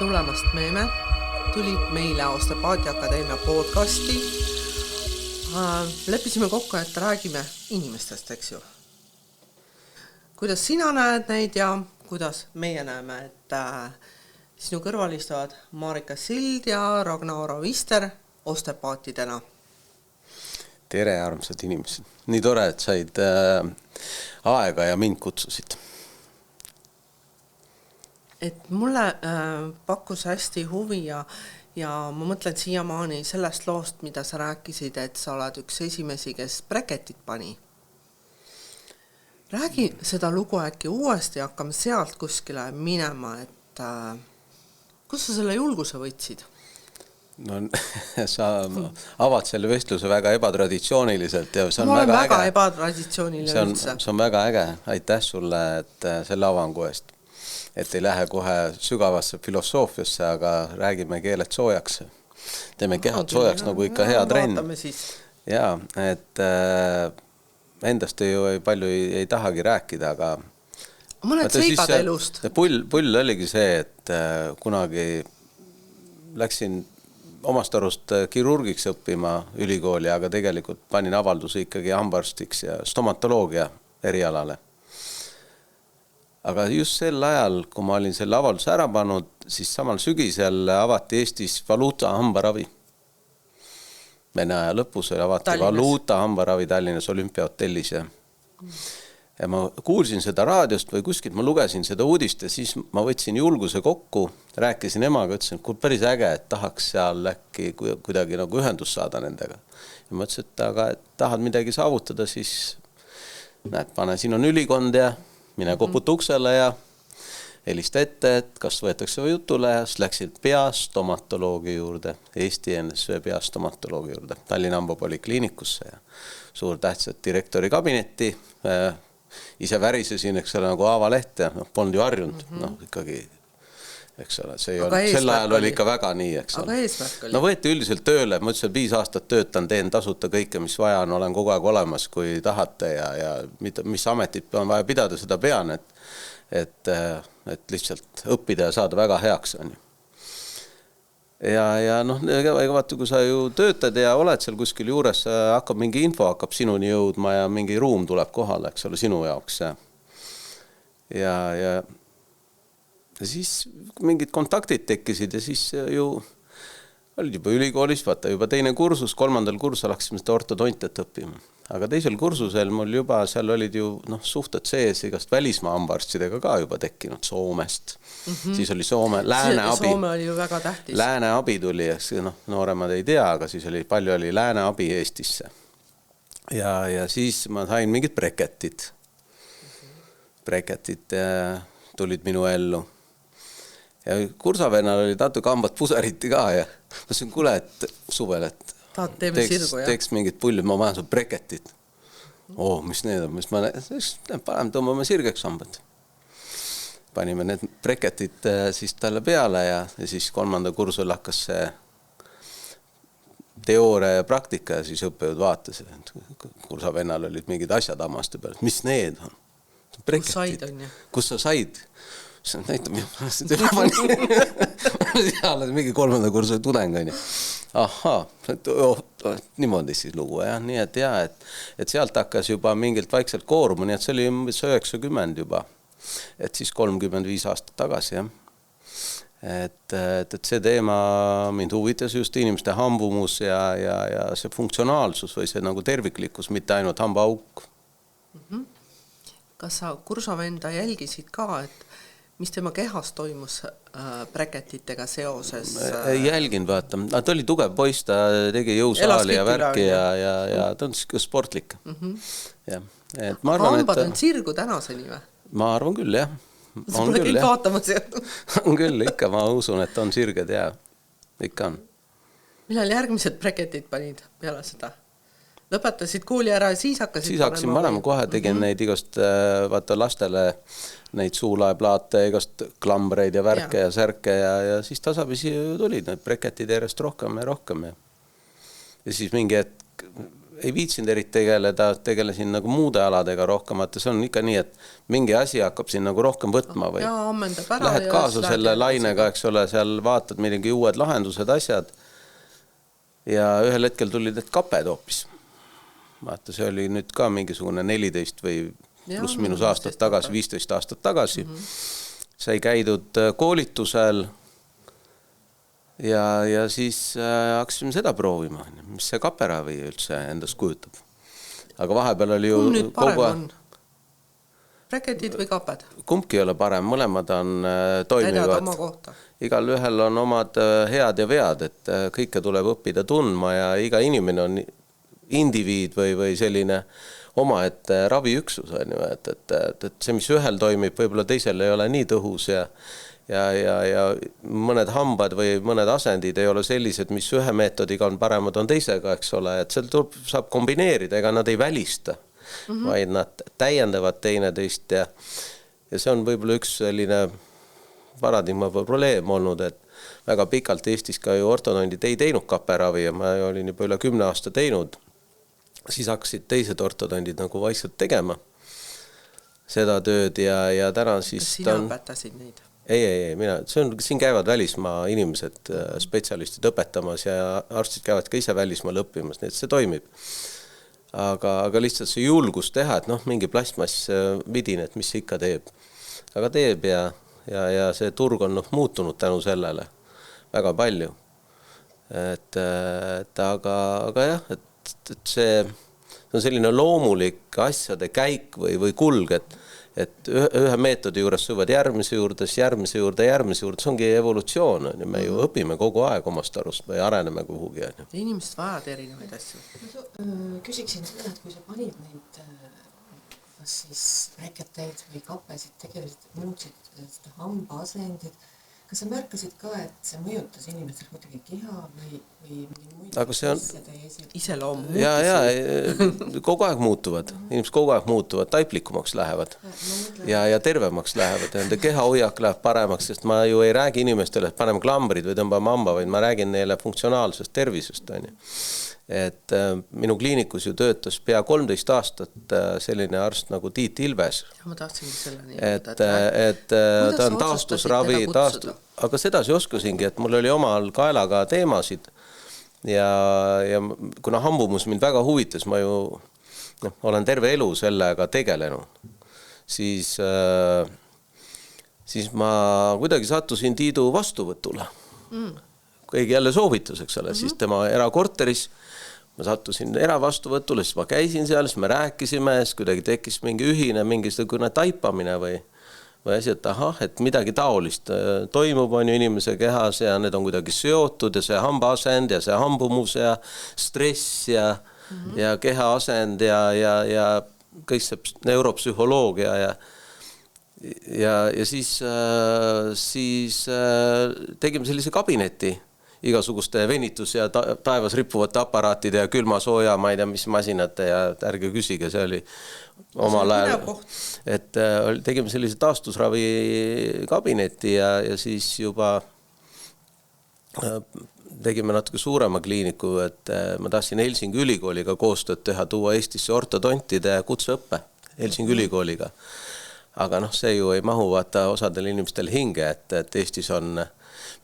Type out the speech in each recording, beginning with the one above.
tulemast Meeme, tulid meile Osteopaatia Akadeemia podcasti. Leppisime kokku, et räägime inimestest, eks ju. Kuidas sina näed neid ja kuidas meie näeme, et sinu kõrval istuvad Marika Sild ja Ragnar Vister osteopaatidena. Tere, armsad inimesed. Nii tore, et said aega ja mind kutsusid. Et mulle pakkus hästi huvi ja ma mõtlen siiamaani sellest loost, mida sa rääkisid, et sa oled üks esimesi, kes bräketit pani. Räägi seda lugu äkki uuesti ja hakkame sealt kuskile minema, et kus sa selle julguse võtsid? No, sa avad selle vestluse väga ebatraditsiooniliselt ja see on ma olen väga äge. Ebatraditsiooniline üldse. See on väga äge. Aitäh sulle selle avangu eest. Et ei lähe kohe sügavasse filosoofiasse, aga räägime keeled soojaks. Teeme kehad soojaks nagu ikka hea trenn. Ja, et endast ju palju ei tahagi rääkida, aga mõned seigad elust. Pull oligi see, et kunagi läksin omast arust kirurgiks õppima ülikooli, aga tegelikult panin avalduse ikkagi hambaarstiks ja stomatoloogia erialale. Aga just sel ajal, kui ma olin selle avalduse ära pannud, siis samal sügisel avati Eestis valuuta hambaravi. Vene aja lõpus avati Tallinnas. Valuuta hambaravi Tallinnas Olümpiahotellis. Ja ma kuulsin seda raadiost või kuskilt ma lugesin seda uudist ja siis ma võtsin julguse kokku, rääkisin emaga, ütlesin, et päris äge, et tahaks seal äkki kuidagi nagu ühendust saada nendega. Ja ma ütlesin, et aga et tahad midagi saavutada, siis näed, pane, siin on ülikond ja mine koputa uksele ja helista ette, et kas võetakse või jutule ja siis läksid peastomatoloogi juurde, Eesti NSV peastomatoloogi juurde, Tallinna Hambapolikliinikusse ja suur tähtsad direktori kabinetti. Ise värisesin, eks ole, nagu Aavaleht ja polnud ju harjunud, ikkagi, eks ole, sel ajal oli ikka väga nii, eks ole. Aga eesmärk oli? No võeti üldiselt tööle, ma ütlesin, 5 aastat töötan, teen tasuta kõike, mis vaja on, olen kogu aeg olemas, kui tahate ja mis ametit on vaja pidada, seda pean, et lihtsalt õppida ja saada väga heaks on ju. Ja noh, vaata, kui sa ju töötad ja oled seal kuskil juures, hakkab mingi info, hakkab sinuni jõudma ja mingi ruum tuleb kohale, eks ole, sinu jaoks. Ja siis mingid kontaktid tekkisid ja siis ju olid juba ülikoolis, vaata juba teine kursus, 3. kursusel hakkasime seda ortodontiat õppima. Aga teisel kursusel mul juba seal olid ju suhted sees igast välismaa hambaarstidega ka juba tekkinud Soomest. Siis oli Soome, Lääneabi. Soome oli ju väga tähtis. Lääneabi tuli, nooremad ei tea, aga siis oli palju oli Lääneabi Eestisse. Ja siis ma sain mingid bräketid. Bräketid tulid minu ellu. Ja kursavennal oli natuke hambad pusariti ka ja ma sain kuule, et suvel, et teeks mingid pullid, ma vajan sul bräketit. Mis need on? Paneme tõmbame sirgeks hambad. Panime need bräketid siis talle peale ja siis 3. kursul hakkas see teooria ja praktika ja siis õppejõud vaatas. Kursavennal olid mingid asjad hammaste peal. Mis need on? Kus said on ju? Kus sa said? See näitab mingi 3. kursu tudeng on ju. Ahhaa, niimoodi siis lugu jah, nii et sealt hakkas juba mingilt vaikselt kooruma, nii et see oli 90 juba, et siis 35 aastat tagasi jah. Et see teema mind huvitas just inimeste hambumus ja see funktsionaalsus või see nagu terviklikkus, mitte ainult hambaauk. Kas sa kursavenda jälgisid ka, et mis tema kehas toimus bräketitega seoses? Ei jälginud, vaata. Ta oli tugev poiss, ta tegi jõusaali ja värki ja ta on sportlik. Hambad on sirgu tänaseni või? Ma arvan küll, jah. Sa pole kõik vaatama sealt. On küll, ikka ma usun, et on sirged ja ikka on. Millal järgmised bräketid panid peale seda? Lõpetasid kooli ära ja siis hakkasid siis hakkasin panema kohe, tegin neid igast vaata lastele neid suulaeplaate, igast klambreid ja värke ja särke ja siis tasapisi tulid need bräketid järjest rohkem ja rohkem. Ja siis mingi hetk ei viitsinud eriti tegelesin nagu muude aladega rohkem, et see on ikka nii, et mingi asi hakkab siin nagu rohkem võtma või lähed kaasa selle lainega, eks ole, seal vaatad midagi uued lahendused, asjad ja ühel hetkel tulid need kaped hoopis. Vaata, see oli nüüd ka mingisugune 14 või pluss minus aastat tagasi, 15 aastat tagasi. Sai käidud koolitusel ja siis hakkasime seda proovima, mis see kaperavi üldse endast kujutab. Aga vahepeal oli ju nüüd parem on? Breketid või kaped? Kumbki ei ole parem, mõlemad on toimivad. Igal ühel on omad head ja vead, et kõike tuleb õppida tundma ja iga inimene on indiviid või selline omaette raviüksus, et see, mis ühel toimib, võib-olla teisel ei ole nii tõhus ja mõned hambad või mõned asendid ei ole sellised, mis ühe meetodiga on paremad, on teisega, eks ole, et seal saab kombineerida, ega nad ei välista, vaid nad täiendavad teineteist ja see on võib-olla üks selline paradigma probleem olnud, et väga pikalt Eestis ka ju ortodontid ei teinud kaperavi ja ma olin juba üle 10 aasta teinud, siis hakkasid teised ortodondid nagu vaikselt tegema seda tööd ja täna siis kas sina õpetasid neid? Ei, siin käivad välismaa inimesed, spetsialistid õpetamas ja arstid käivad ka ise välismaal õppimas, nii et see toimib. Aga lihtsalt see julgus teha, et mingi plastmass vidin, et mis see ikka teeb. Aga teeb ja see turg on muutunud tänu sellele väga palju. Aga jah, et see on selline loomulik asjade käik või kulg, et ühe meetodi juures sõvad järgmise juurde, see ongi evolutsioon, me ju õpime kogu aeg omast arust või areneme kuhugi. Inimesed vajavad erinevaid asju. Küsiksin seda, et kui sa panid neid kas siis reketeid või kapesid tegelikult muutsid seda hamba asendid, kas sa märkasid ka, et see mõjutas inimestel kuidagi keha või mingi muid asjade iseloomu? Kogu aeg muutuvad. Inimesed kogu aeg muutuvad, taiplikumaks lähevad ja tervemaks lähevad. Nende kehahoiak läheb paremaks, sest ma ju ei räägi inimestele, et paneme klambrid või tõmbame hamba, vaid ma räägin neile funktsionaalsest tervisest. Et minu kliinikus ju töötas pea 13 aastat selline arst nagu Tiit Ilves. Ma tahtsingi selleni. Et ta on taastusravi, aga sedasi oskasingi, et mul oli omal kaelaga teemasid ja kuna hambumus mind väga huvitas, ma ju olen terve elu sellega tegelenud, siis ma kuidagi sattusin Tiidu vastuvõtule. Kõigi jälle soovituseks, siis tema erakorteris ma sattusin eravastuvõtule, siis ma käisin seal, siis me rääkisime, siis kuidagi tekkis mingi ühine, mingisugune taipamine või asi, et midagi taolist toimub on ju inimese kehas ja need on kuidagi seotud ja see hambaasend ja see hambumus ja stress ja kehaasend ja kõik see neuropsühholoogia ja siis tegime sellise kabineti igasuguste venitus ja taevas rippuvate aparaatide ja külma sooja, ma ei tea, mis masinate ja ärge küsige, see oli omal ajal. Et tegime sellise taastusravi kabineti ja siis juba tegime natuke suurema kliiniku, et ma tahtsin Helsingi ülikooliga koostööd teha, tuua Eestisse ortodontide kutseõppe Helsingi ülikooliga. Aga see ju ei mahu vaata osadel inimestel hinge, et Eestis on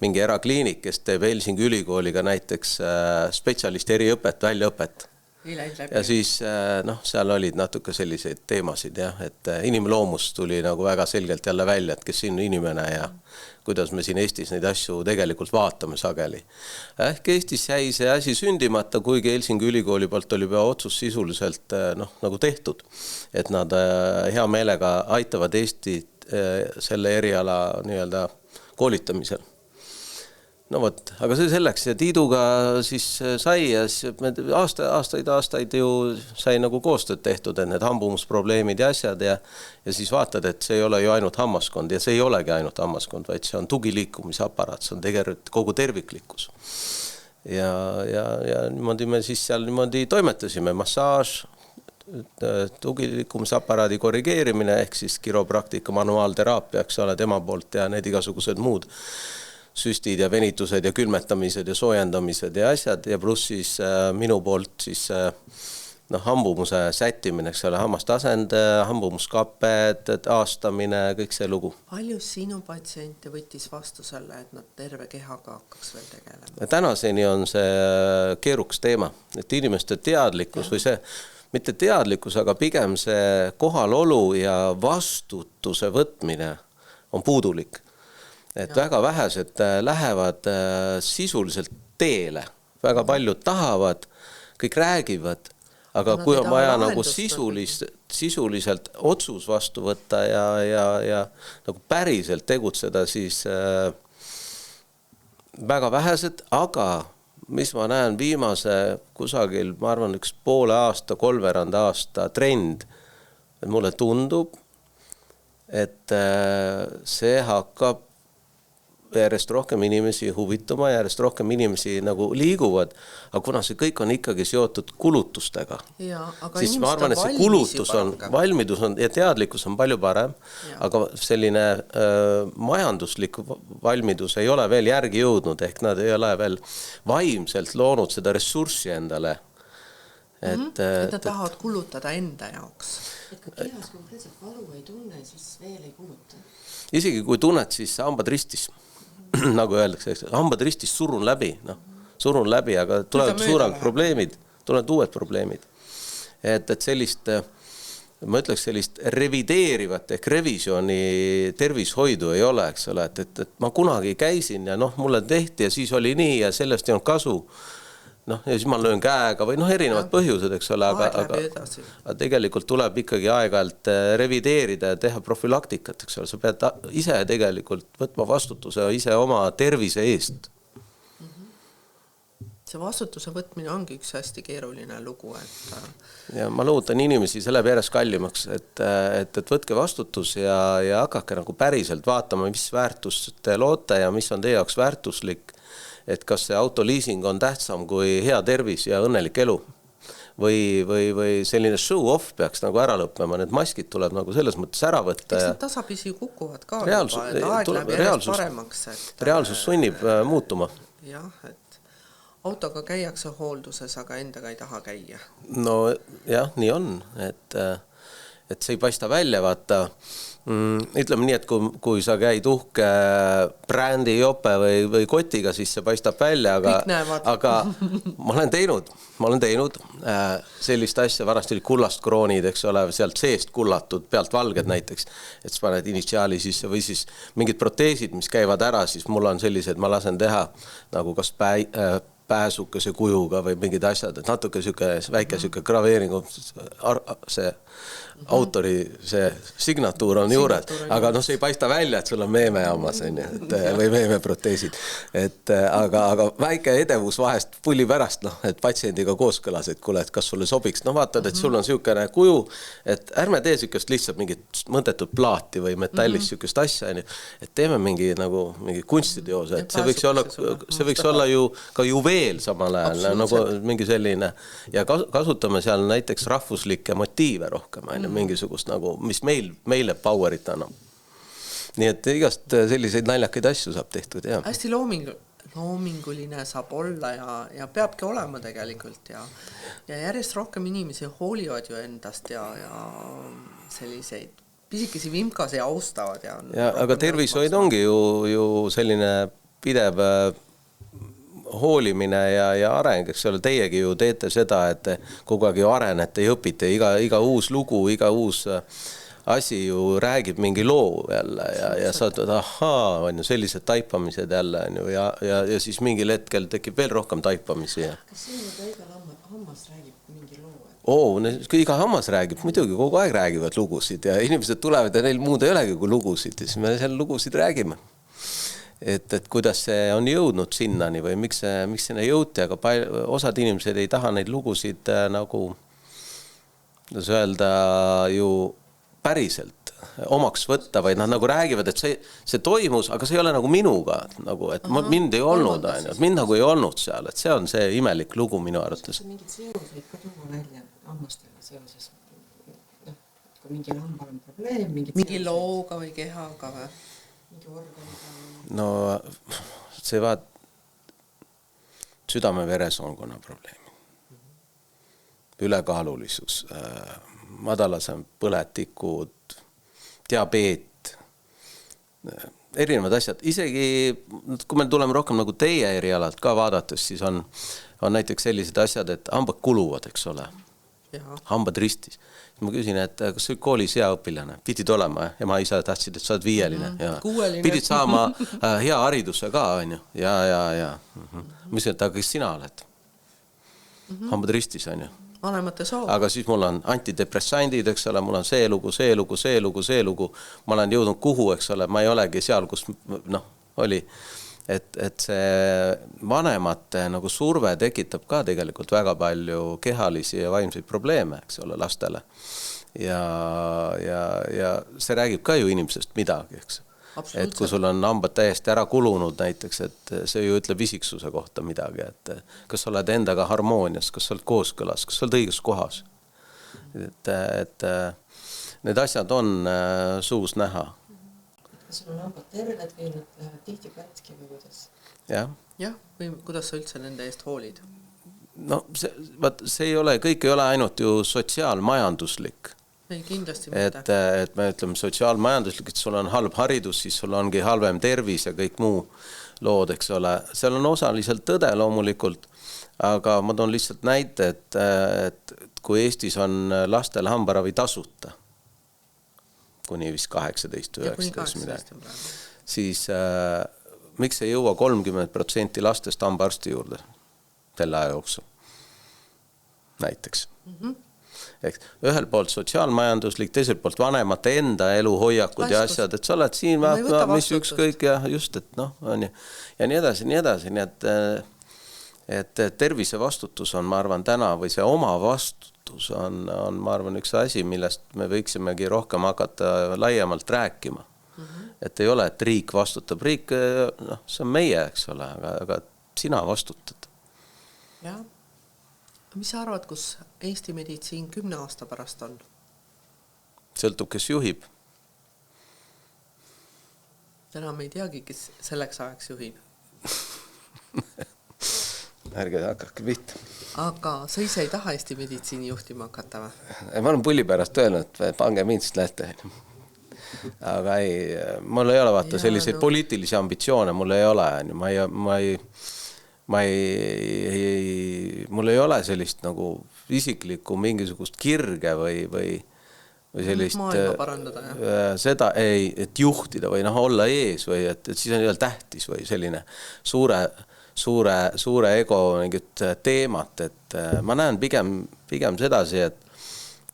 mingi erakliinik, kes teeb Helsingi ülikooliga näiteks spetsialisti eriõpet, väljaõpet. Ja siis seal olid natuke selliseid teemasid, et inimloomus tuli nagu väga selgelt jälle välja, et kes siin inimene ja kuidas me siin Eestis neid asju tegelikult vaatame sageli. Ehk Eestis jäi see asi sündimata, kuigi Helsingi ülikooli poolt oli juba otsus sisuliselt nagu tehtud, et nad hea meelega aitavad Eestit selle eriala nii-öelda koolitamisel. Aga see selleks ja Tiiduga siis sai ja aastaid ju sai nagu koostööd tehtud, et need hambumusprobleemid ja asjad ja siis vaatad, et see ei ole ju ainult hammaskond ja see ei olegi ainult hammaskond, vaid see on tugiliikumisaparaat, see on tegelikult kogu terviklikkus. Ja niimoodi me siis seal niimoodi toimetasime, massaaž, tugiliikumisaparaadi korrigeerimine ehk siis kiropraktika, manuaalteraapia, eks ole, tema poolt ja need igasugused muud süstid ja venitused ja külmetamised ja soojendamised ja asjad ja pluss siis minu poolt siis hambumuse sättimine, eks ole, hammastasend, hambumuskaped, aastamine, kõik see lugu. Palju sinu patsiente võttis vastu selle, et nad terve kehaga hakkaks veel tegelema? Tänaseni on see keeruks teema, et inimeste teadlikkus või see, mitte teadlikkus, aga pigem see kohalolu ja vastutuse võtmine on puudulik. Et väga vähesed lähevad sisuliselt teele, väga paljud tahavad, kõik räägivad, aga kui on vaja nagu sisuliselt otsus vastu võtta ja nagu päriselt tegutseda, siis väga vähesed, aga mis ma näen viimase kusagil, ma arvan, üks poole aasta, 3 aasta trend, et mulle tundub, et see hakkab järjest rohkem inimesi huvituma, järjest rohkem inimesi nagu liiguvad, aga kuna see kõik on ikkagi seotud kulutustega, siis ma arvan, et see kulutus on, valmidus on ja teadlikkus on palju parem, aga selline majanduslik valmidus ei ole veel järgi jõudnud, ehk nad ei ole veel vaimselt loonud seda ressurssi endale. Et nad tahavad kulutada enda jaoks. Et kui kehas konkreetselt valu ei tunne, siis veel ei kuluta. Isegi kui tunned, siis hambad ristis. Nagu öeldakse, hambad ristis, surun läbi, surun läbi, aga tulevad suured probleemid, tulevad uued probleemid. Et sellist, ma ütleks sellist revideerivat ehk revisjoni tervishoidu ei ole, eks ole, et ma kunagi käisin ja mulle tehti ja siis oli nii ja sellest ei olnud kasu. Ja siis ma löön käega või erinevad põhjused, eks ole, aga tegelikult tuleb ikkagi aeg-ajalt revideerida ja teha profülaktikat, eks ole, sa pead ise tegelikult võtma vastutuse ise oma tervise eest. See vastutuse võtmine ongi üks hästi keeruline lugu, Ja ma loovutan inimesi selle järjest kallimaks, et võtke vastutus ja hakake nagu päriselt vaatama, mis väärtust te loote ja mis on teie jaoks väärtuslik. Et kas see autoliising on tähtsam kui hea tervis ja õnnelik elu või selline show-off peaks nagu ära lõppema, need maskid tuleb nagu selles mõttes ära võtta. Eks nad tasapisi kukuvad ka juba, et aeg läheb järjest paremaks. Reaalsus sunnib muutuma. Jah, et autoga käiakse hoolduses, aga endaga ei taha käia. No jah, nii on, et see ei paista välja, vaata. Ütleme nii, et kui sa käid uhke brändi jope või kotiga, siis see paistab välja, aga ma olen teinud sellist asja, varast oli kullast kroonid, eks ole, sealt seest kullatud, pealt valged näiteks, et sa paned initsiaali sisse või siis mingid proteesid, mis käivad ära, siis mul on sellised, ma lasen teha nagu kas pääsukese kujuga või mingid asjad, et natuke väike graveeringu, see autori see signatuur on juures, aga see ei paista välja, et sul on meeme hammas või meeme proteesid. Aga väike edevus vahest pulli pärast, et patsiendiga kooskõlas, et kuule, et kas sulle sobiks. Vaatad, et sul on siukene kuju, et ärme tee siukest lihtsalt mingit mõttetut plaati või metallist siukest asja, et teeme mingi kunstiteose, et see võiks olla ju ka juveel samal ajal, nagu mingi selline ja kasutame seal näiteks rahvuslikke motiive rohkem, mingisugust nagu, mis meile powerit annab. Nii et igast selliseid naljakaid asju saab tehtud, jah. Hästi loominguline saab olla ja peabki olema tegelikult ja järjest rohkem inimesi hoolivad ju endast ja selliseid pisikesi vimkasi austavad. Aga tervishoid ongi ju selline pidev hoolimine ja areng, eks ole, teiegi ju teete seda, et kogu aeg ju arenete ja õpite, iga uus lugu, iga uus asi ju räägib mingi loo jälle ja saad, on ju sellised taipamised jälle ja siis mingil hetkel tekib veel rohkem taipamisi. Kas see on iga hammas räägib mingi loo? Iga hammas räägib, muidugi kogu aeg räägivad lugusid ja inimesed tulevad ja neil muud ei olegi kui lugusid ja siis me seal lugusid räägime. Et kuidas see on jõudnud sinnani või miks sinna jõuti, aga osad inimesed ei taha neid lugusid nagu öelda ju päriselt omaks võtta, vaid nad nagu räägivad, et see toimus, aga see ei ole nagu minuga, nagu, et mind ei olnud, mind nagu ei olnud seal, et see on see imelik lugu minu arvates. Mingid seoseid ka tuua välja hammastega seoses, kui mingi hambal on probleem, mingi looga või kehaga või? Mingi organiga? No see südame-veresoonkonna probleemi, ülekaalulisus, madalasem põletikud, diabeet, erinevad asjad, isegi kui me tuleme rohkem nagu teie erialalt ka vaadates, siis on näiteks sellised asjad, et hambad kuluvad, eks ole, hambad ristis. Ma küsin, et kas sa koolis hea õpilane? Pidid olema, ema isa tahtsid, et sa oled 5. Ja pidid saama hea hariduse ka, on ju. Ja. Mis et, aga kes sina oled? Hambad ristis, on ju. Vanemate soov. Aga siis mul on antidepressandid, eks ole, mul on see lugu. Ma olen jõudnud kuhu, eks ole, ma ei olegi seal, kus oli. Et see vanemate nagu surve tekitab ka tegelikult väga palju kehalisi ja vaimseid probleeme, eks ole, lastele. Ja see räägib ka ju inimesest midagi, eks. Et kui sul on hambad täiesti ära kulunud näiteks, et see ju ütleb isiksuse kohta midagi, et kas sa oled endaga harmoonias, kas sa oled kooskõlas, kas sa oled õiges kohas. Et need asjad on suus näha. Kas sul on hambad terved või nad lähevad tihti katki või kuidas? Jah, või kuidas sa üldse nende eest hoolid? No see ei ole, kõik ei ole ainult ju sotsiaalmajanduslik. Ei, kindlasti mitte. Et me ütleme sotsiaalmajanduslik, et sul on halb haridus, siis sul ongi halvem tervis ja kõik muu lood, eks ole. Seal on osaliselt tõde loomulikult, aga ma toon lihtsalt näite, et kui Eestis on lastel hambaravi tasuta, kuni vist 18-19 midagi, siis miks ei jõua 30% lastest hambaarsti juurde selle aja jooksul? Näiteks. Ühel poolt sotsiaalmajanduslik, teiselt poolt vanemate enda eluhoiakud ja asjad, et sa oled siin, mis ükskõik ja just, et on ja nii edasi, nii et tervise vastutus on, ma arvan, täna või see oma vastutus on, ma arvan, üks asi, millest me võiksimegi rohkem hakata laiemalt rääkima. Et ei ole, et riik vastutab. Riik, see on meie, eks ole, aga sina vastutad. Jah. Mis sa arvad, kus Eesti meditsiin 10 aasta pärast on? Sõltub, kes juhib. Täna me ei teagi, kes selleks ajaks juhib. Ärge hakake pihta. Aga sa ise ei taha Eesti meditsiini juhtima hakata või? Ma olen pulli pärast öelnud, et pange mind sest lähete. Aga ei, mul ei ole vaata selliseid poliitilisi ambitsioone, mul ei ole. Mul ei ole sellist nagu isiklikku mingisugust kirge või sellist maailma parandada, seda ei, et juhtida või olla ees või et siis on jälle tähtis või selline suure ego mingit teemat, et ma näen pigem sedasi,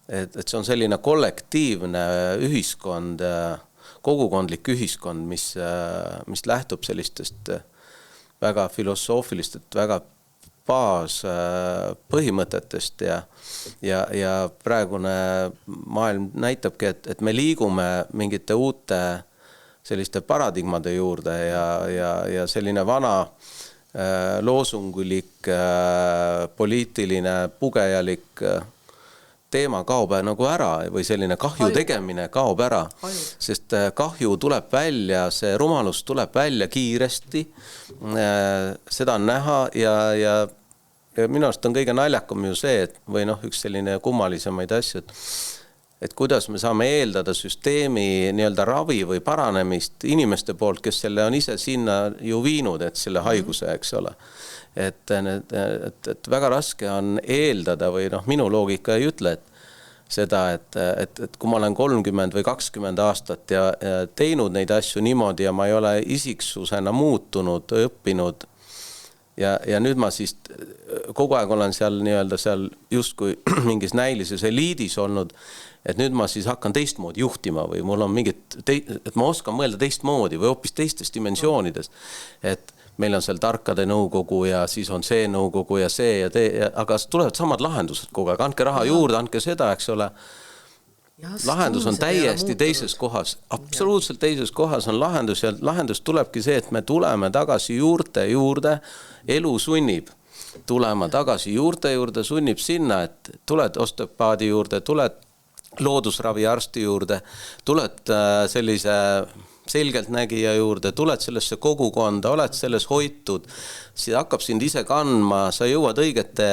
et see on selline kollektiivne ühiskond, kogukondlik ühiskond, mis lähtub sellistest väga filosoofilistest, väga baas põhimõtetest ja praegune maailm näitabki, et me liigume mingite uute selliste paradigmade juurde ja selline vana loosungulik, poliitiline, pugejalik teema kaob nagu ära või selline kahju tegemine kaob ära, sest kahju tuleb välja, see rumalus tuleb välja kiiresti, seda on näha ja minu arust on kõige naljakam ju see, või üks selline kummalisemaid asju, et kuidas me saame eeldada süsteemi nii-öelda ravi või paranemist inimeste poolt, kes selle on ise sinna ju viinud, et selle haiguse, eks ole. Et väga raske on eeldada või minu loogika ei ütle, seda, et kui ma olen 30 või 20 aastat ja teinud neid asju niimoodi ja ma ei ole isiksusena muutunud, õppinud ja nüüd ma siis kogu aeg olen seal nii-öelda seal justkui mingis näilises eliidis olnud, et nüüd ma siis hakkan teistmoodi juhtima või mul on mingit, et ma oskan mõelda teistmoodi või hoopis teistes dimensioonides, et meil on seal tarkade nõukogu ja siis on see nõukogu ja see ja aga tulevad samad lahendused kogu aeg, andke raha juurde, andke seda, eks ole. Lahendus on täiesti teises kohas, absoluutselt teises kohas on lahendus ja lahendus tulebki see, et me tuleme tagasi juurde, elu sunnib tulema tagasi juurde, sunnib sinna, et tuled osteopaadi juurde, tuled loodusraviarsti juurde, tuled sellise selgeltnägija juurde, tuled sellesse kogukonda, oled selles hoitud, siis hakkab sind ise kandma, sa jõuad õigete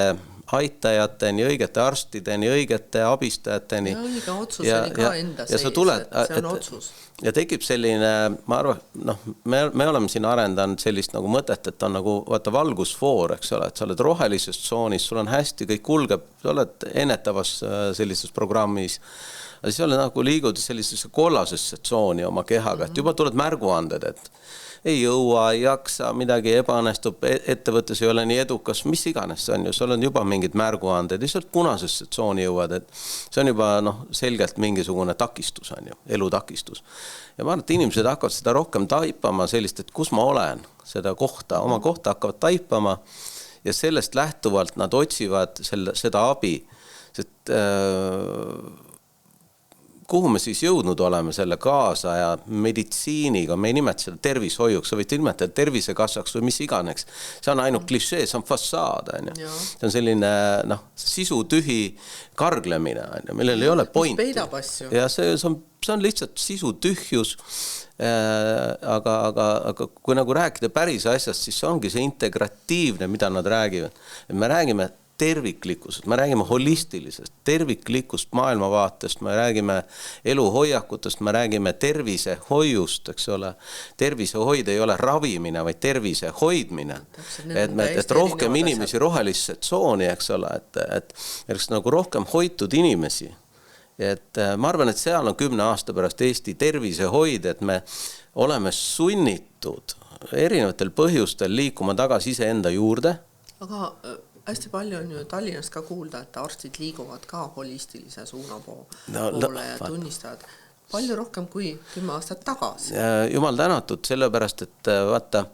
aitajateni, õigete arstideni, õigete abistajateni. Ja õige otsus oli ka enda sees, see on otsus. Ja tekib selline, ma arvan, me oleme siin arendanud sellist nagu mõtet, et on nagu vaata valgusfoor, eks ole, et sa oled rohelises tsoonis, sul on hästi, kõik kulgeb, sa oled ennetavas sellises programmis, aga siis oled nagu liigud sellisesse kollasesse tsooni oma kehaga, et juba tuled märguanded, et ei jõua, ei jaksa, midagi ebaõnnestub, ettevõttes ei ole nii edukas, mis iganes see on ju, sul on juba mingid märguanded, lihtsalt punasesse tsooni jõuad, et see on juba selgelt mingisugune takistus on ju, elutakistus. Ja ma arvan, et inimesed hakkavad seda rohkem taipama sellist, et kus ma olen, seda kohta, oma kohta hakkavad taipama ja sellest lähtuvalt nad otsivad seda abi, sest kuhu me siis jõudnud oleme selle kaasaja meditsiiniga, me ei nimeta seda tervishoiuks, sa võid nimetada tervisekassaks või mis iganeks. See on ainult klišee, see on fassaad. See on selline sisutühi karglemine, millel ei ole pointi. Mis peidab asju. Ja see on lihtsalt sisutühjus, aga kui nagu rääkida päris asjast, siis see ongi see integratiivne, mida nad räägivad. Me räägime terviklikkusest, me räägime holistilisest, terviklikust maailmavaatest, me räägime eluhoiakutest, me räägime tervisehoiust, eks ole. Tervisehoid ei ole ravimine, vaid tervise hoidmine. Et rohkem inimesi rohelisse tsooni, eks ole, et nagu rohkem hoitud inimesi. Et ma arvan, et seal on 10 aasta pärast Eesti tervisehoid, et me oleme sunnitud erinevatel põhjustel liikuma tagasi ise enda juurde. Aga hästi palju on ju Tallinnas ka kuulda, et arstid liiguvad ka holistilise suuna poole ja tunnistavad palju rohkem kui 10 aastat tagasi. Jumal tänatud, sellepärast, et vaata,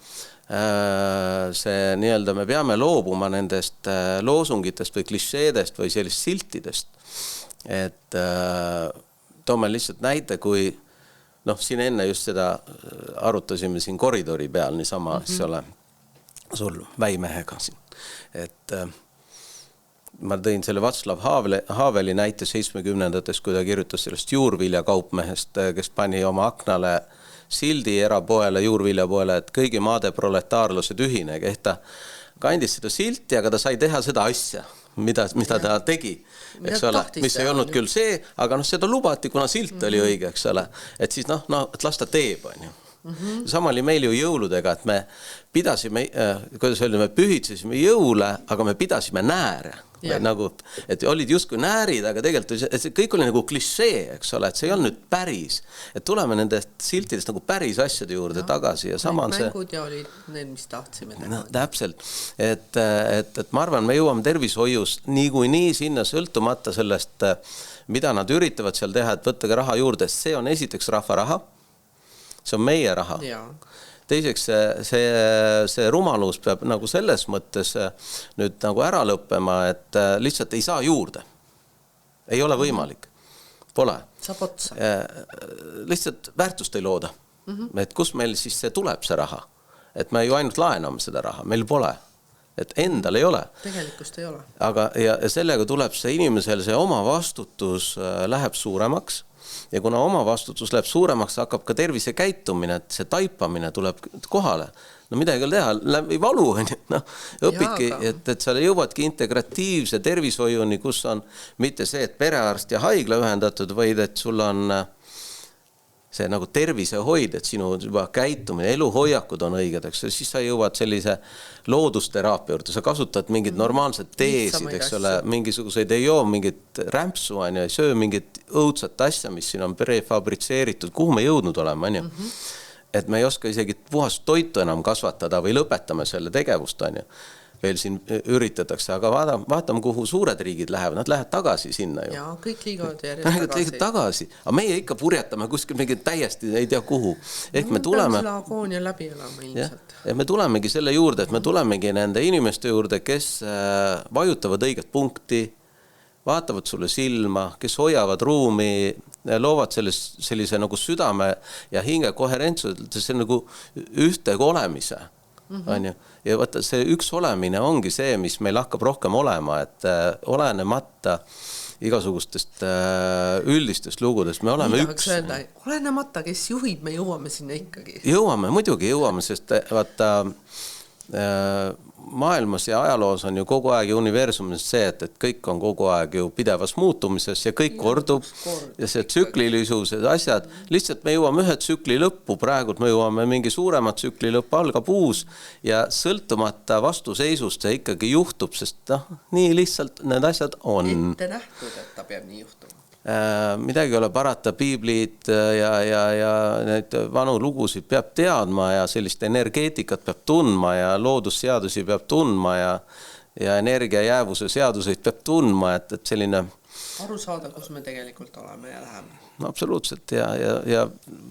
see nii-öelda me peame loobuma nendest loosungitest või klišeedest või sellist siltidest. Et toome lihtsalt näite, kui siin enne just seda arutasime siin koridori peal niisama, see ole sul väimehega siin. Et ma tõin selle Václav Haveli näite 70-ndates, kui ta kirjutas sellest juurviljakaupmehest, kes pani oma aknale sildi erapoele, juurviljapoele, et kõigi maade proletaarlased ühinege. Ehk ta kandis seda silti, aga ta sai teha seda asja, mida ta tegi, eks ole, mis ei olnud küll see, aga seda lubati, kuna silt oli õige, eks ole. Et siis et las ta teeb, on ju. Sama oli meil ju jõuludega, et me pidasime, kuidas öelda, me pühitsesime jõule, aga me pidasime nääre. Nagu, et olid justkui näärid, aga tegelikult see kõik oli nagu klišee, eks ole, et see ei olnud nüüd päris. Et tuleme nendest siltidest nagu päris asjade juurde tagasi. Ja sama on see. Mängud ja olid need, mis tahtsime teha. Täpselt. Et ma arvan, me jõuame tervishoius nii sinna sõltumata sellest, mida nad üritavad seal teha, et võttage raha juurde. See on esiteks rahva raha. See on meie raha. Teiseks, see rumalus peab nagu selles mõttes nüüd nagu ära lõppema, et lihtsalt ei saa juurde. Ei ole võimalik. Pole. Saab otsa. Lihtsalt väärtust ei looda. Et kus meil siis see tuleb see raha? Et me ju ainult laename seda raha. Meil pole. Et endal ei ole. Tegelikult ei ole. Aga ja sellega tuleb see inimesel, see oma vastutus läheb suuremaks. Ja kuna oma vastutus läheb suuremaks, hakkab ka tervise käitumine, et see taipamine tuleb kohale. Midagi ei teha, läbi valu on, õpidki, et sa jõuadki integratiivse tervishoiuni, kus on mitte see, et perearst ja haigla ühendatud, vaid et sul on see nagu tervisehoid, et sinu juba käitumine, eluhoiakud on õiged, eks, siis sa jõuad sellise loodusteraapia juurde, sa kasutad mingid normaalsed teesid, eks ole, mingisuguseid ei joo mingit rämpsu, ei söö mingit õudsat asja, mis siin on prefabritseeritud, kuhu me jõudnud oleme, on ju. Et me ei oska isegi puhast toitu enam kasvatada või lõpetame selle tegevust, on ju. Veel siin üritatakse, aga vaatame, kuhu suured riigid lähevad, nad lähevad tagasi sinna ju. Ja, kõik liiguvad järjest tagasi. Aga meie ikka purjetame kuskil mingi täiesti ei tea kuhu. Ehk me tuleme... Selle agoonia läbi elama ilmselt. Ja me tulemegi selle juurde, et me tulemegi nende inimeste juurde, kes vajutavad õiget punkti, vaatavad sulle silma, kes hoiavad ruumi, loovad sellise nagu südame ja hinge koherentsus, see on nagu ühtega olemise. Ja vaata, see üks olemine ongi see, mis meil hakkab rohkem olema, et olenemata igasugustest üldistest lugudest, me oleme üks. Öelda, olenemata, kes juhib, me jõuame sinna ikkagi. Muidugi jõuame, sest vaata maailmas ja ajaloos on ju kogu aeg ja universumis see, et kõik on kogu aeg ju pidevas muutumises ja kõik kordub ja see tsüklilisus ja asjad, lihtsalt me jõuame ühe tsükli lõppu, praegu me jõuame mingi suuremat tsükli lõppu, algab uus ja sõltumata vastuseisust see ikkagi juhtub, sest nii lihtsalt need asjad on. Ette nähtud, et ta peab nii juhtuma. Midagi ei ole parata, piiblid ja neid vanu lugusid peab teadma ja sellist energeetikat peab tundma ja loodusseadusi peab tundma ja energia jäävuse seaduseid peab tundma, et selline aru saada, kus me tegelikult oleme ja läheme. No absoluutselt ja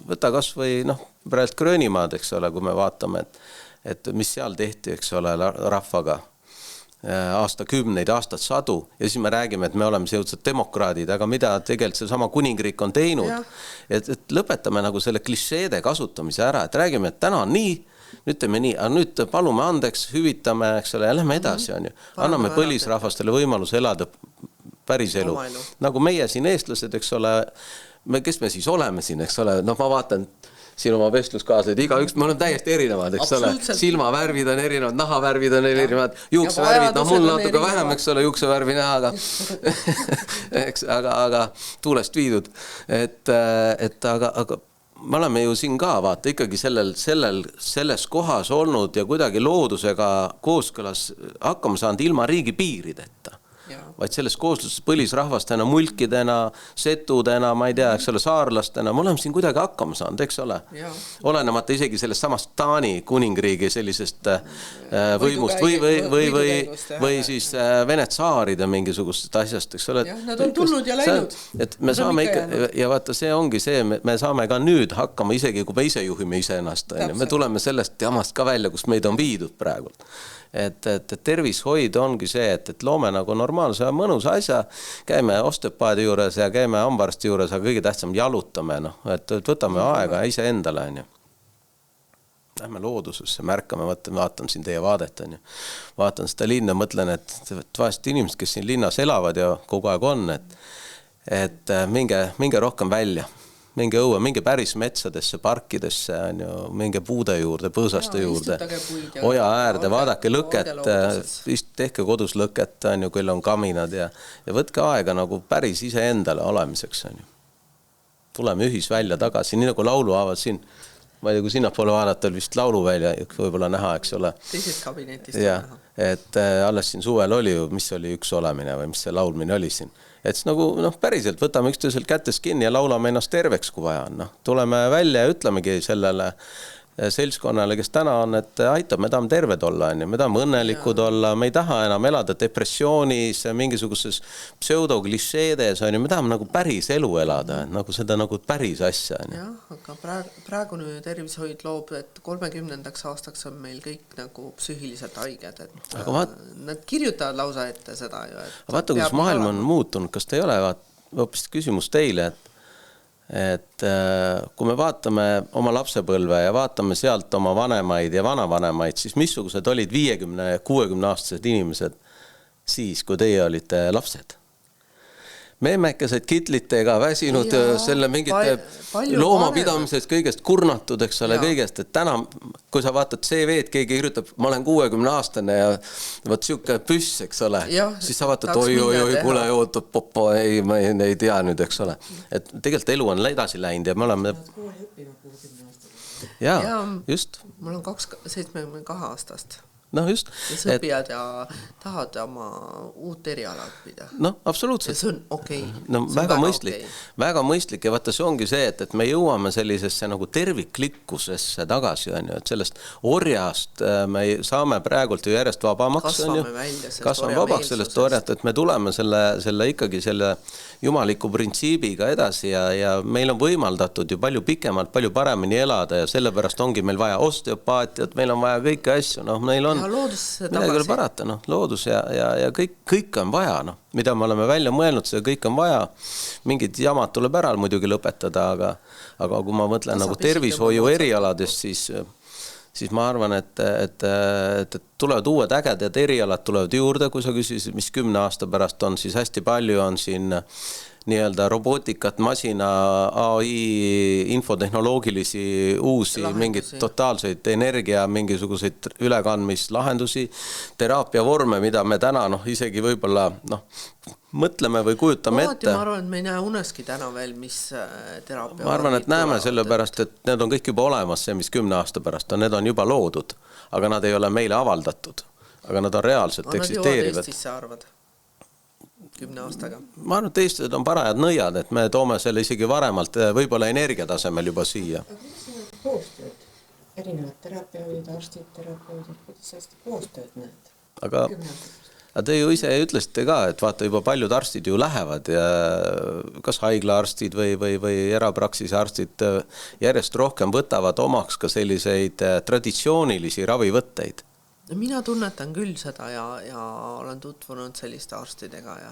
võta kas või praegu Gröönimaad, eks ole, kui me vaatame, et mis seal tehti, eks ole, rahvaga aastakümneid, aastatsadu ja siis me räägime, et me oleme jõudsad demokraadid, aga mida tegelikult see sama kuningriik on teinud, et lõpetame nagu selle klišeede kasutamise ära, et räägime, et täna on nii, nüüd teeme nii, aga nüüd palume andeks, hüvitame, eks ole, ja lähme edasi, on ju. Anname põlisrahvastele võimaluse elada päris elu. Nagu meie siin eestlased, eks ole, kes me siis oleme siin, eks ole, ma vaatan siin oma vestluskaaslased, igaüks, me oleme täiesti erinevad, eks ole, silmavärvid on erinevad, nahavärvid on erinevad, juuksevärvid, mul natuke vähem, eks ole, juuksevärvi näha, aga tuulest viidud, aga me oleme ju siin ka, vaata, ikkagi selles kohas olnud ja kuidagi loodusega kooskõlas hakkama saanud ilma riigi piirideta. Vaid selles koosluses põlisrahvastena, mulkidena, setudena, ma ei tea, eks ole, saarlastena, me oleme siin kuidagi hakkama saanud, eks ole. Olenemata isegi sellest samast Taani kuningriigi sellisest võimust või siis Vene tsaaride mingisugustest asjast, eks ole. Nad on tulnud ja läinud. Et me saame ikka, ja vaata, see ongi see, me saame ka nüüd hakkama, isegi kui me ise juhime ise ennast, me tuleme sellest jamast ka välja, kus meid on viidud praegu. Et tervishoid ongi see, et loome nagu normaalse ja mõnusa asja, käime osteopaadi juures ja käime hambaarsti juures, aga kõige tähtsam jalutame, et võtame aega ise endale. Lähme loodusesse, märkame, vaatan siin teie vaadet, vaatan seda linna, mõtlen, et vahest inimesed, kes siin linnas elavad ja kogu aeg on, et minge rohkem välja. Minge õue, minge päris metsadesse, parkidesse, minge puude juurde, põõsaste juurde, oja äärde, vaadake lõket, tehke kodus lõket, küll on kaminad ja võtke aega nagu päris ise endale olemiseks. Tuleme ühisvälja tagasi, nii nagu lauluhaavad siin, ma ei tea, kui sinna poole vaadata, vist lauluvälja võib-olla näha, eks ole. Teisest kabinetist näha. Et alles siin suvel oli ju, mis oli üks olemine või mis see laulmine oli siin. Et nagu päriselt võtame üksteiselt kätes kinni ja laulame ennast terveks, kui vaja on. Tuleme välja ja ütlemegi sellele seltskonnale, kes täna on, et aitab, me tahame terved olla, me tahame õnnelikud olla, me ei taha enam elada depressioonis, mingisuguses pseudoklišeedes, me tahame nagu päris elu elada, nagu seda nagu päris asja. Jah, aga praegune tervishoid loob, et 30. aastaks on meil kõik nagu psüühiliselt haiged, et nad kirjutavad lausa ette seda ju. Vaata, kus maailm on muutunud, kas te ei ole hoopis küsimus teile, et kui me vaatame oma lapsepõlve ja vaatame sealt oma vanemaid ja vanavanemaid, siis missugused olid 50-60 aastased inimesed siis, kui teie olite lapsed? Meemekesed kitlitega väsinud selle mingite loomapidamisest kõigest kurnatud, eks ole, kõigest, et täna, kui sa vaatad CV-d, keegi kirjutab, ma olen 60 aastane ja võt siuke püss, eks ole, siis sa vaatad, oi, kuule, ootab popo, ma ei tea nüüd, eks ole. Et tegelikult elu on edasi läinud ja me oleme... Jaa, just. Mul on 72 aastast. Just. Ja sa õppijad ja tahad oma uut eriala õppida. Absoluutselt. Ja see on okei. Väga mõistlik ja vaata, see ongi see, et me jõuame sellisesse nagu terviklikkusesse tagasi, et sellest orjast me saame praegult ju järjest vabamaks. Kasvame vabaks sellest orjast, et me tuleme selle ikkagi selle jumaliku printsiibiga edasi ja meil on võimaldatud ju palju pikemalt, palju paremini elada ja sellepärast ongi meil vaja osteopaatiat, meil on vaja kõiki asju, meil on midagi ole parata, loodus ja kõik on vaja, mida me oleme välja mõelnud, seda kõik on vaja. Mingid jamad tuleb ära muidugi lõpetada, aga kui ma mõtlen nagu tervishoiu erialadest, siis ma arvan, et tulevad uued ägedad erialad tulevad juurde, kui sa küsisid, mis 10 aasta pärast on, siis hästi palju on siin nii-öelda robootikat, masina, AI, infotehnoloogilisi uusi, mingid totaalseid energia, mingisuguseid ülekandmislahendusi, teraapiavorme, mida me täna isegi võib-olla mõtleme või kujutame ette. Ma arvan, et me ei näe uneski täna veel, mis teraapia. Ma arvan, et näeme sellepärast, et need on kõik juba olemas, see, mis 10 aasta pärast on, need on juba loodud, aga nad ei ole meile avaldatud, aga nad on reaalselt eksisteerivad. Nad jõuavad Eestisse, arvad? 10 aastaga. Ma arvan, et eestlased on parajad nõiad, et me toome selle isegi varemalt võib-olla energiatasemel juba siia. Aga kuidas sa koostööd? Erinevad teraapiahoid, arstid, terapeudid, kuidas sa seda koostööd näed? Aga te ju ise ütlesite ka, et vaata juba paljud arstid ju lähevad ja kas haiglaarstid või erapraksise arstid järjest rohkem võtavad omaks ka selliseid traditsioonilisi ravivõtteid. Mina tunnetan küll seda ja olen tutvunud selliste arstidega ja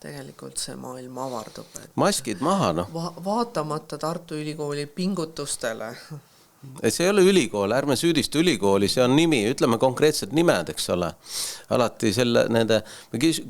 tegelikult see maailm avardub. Maskid maha, Vaatamata Tartu Ülikooli pingutustele. Et see ei ole ülikool, ärme süüdista ülikooli, see on nimi, ütleme konkreetsed nimed, eks ole. Alati me